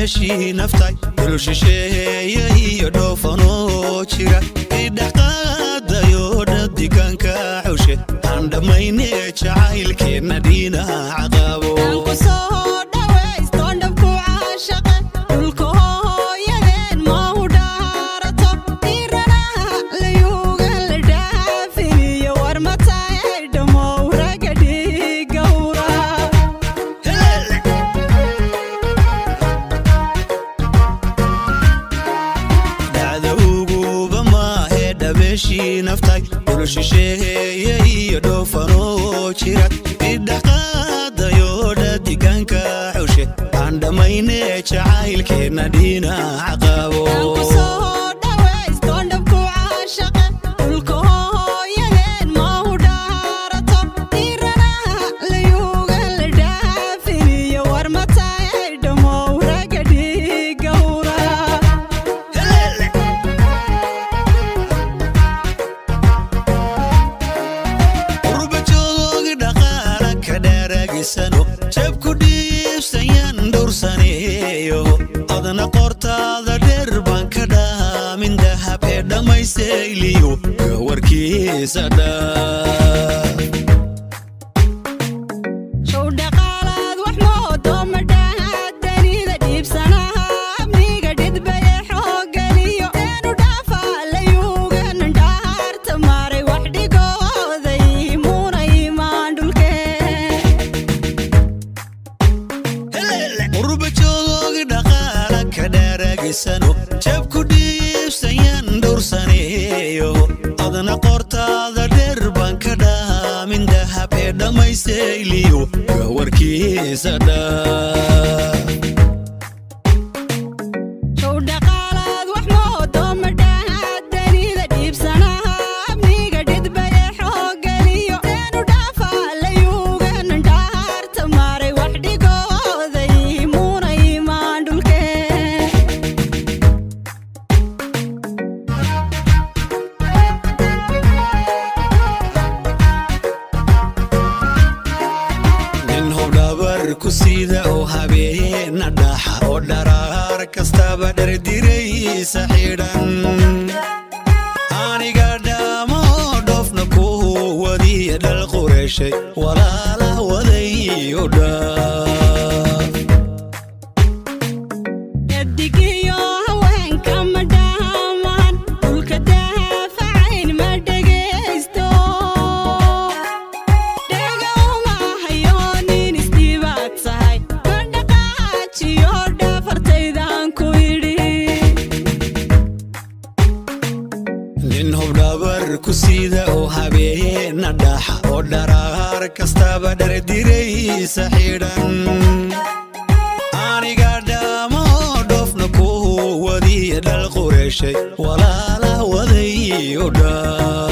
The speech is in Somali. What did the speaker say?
dhabeeshii naftay dul shisheeye iyo dhoofanoo jira idhaqaadayo dhadiganka xushe aan dhammayne jacaylkeenna dhinaca qabo dhabeeshii naftay dul shisheeye iyo dhoofanoo jira idhaqaadayo dhadiganka xushe aan dhammayne jacaylkeenna dhinaca qabo jabku dhiibsayan dhowrsaneeyo adna qortaada dheer baan ka dhaamin dahab ee dhammaysayliyo gawarkiisa dhaa jabku dhiibsayan dhowrsaneeyo adna qortaada dheer baan ka dhaamin dahab ee dhammaysayliyo gawarkiisa dhaa kusida oo habeena dhaxa oo dharaar kastaba dhardiraysa xidhan aniga dhamo dhofna ku wadiya dhal qureyshay walaala wadayo dhaa kusida oo habeena dhaxa oo dharaar kastaba dhardiraysa xidhan aniga dhamo dhofna ku wadiya dhal qureyshay walaala wadayo dhaa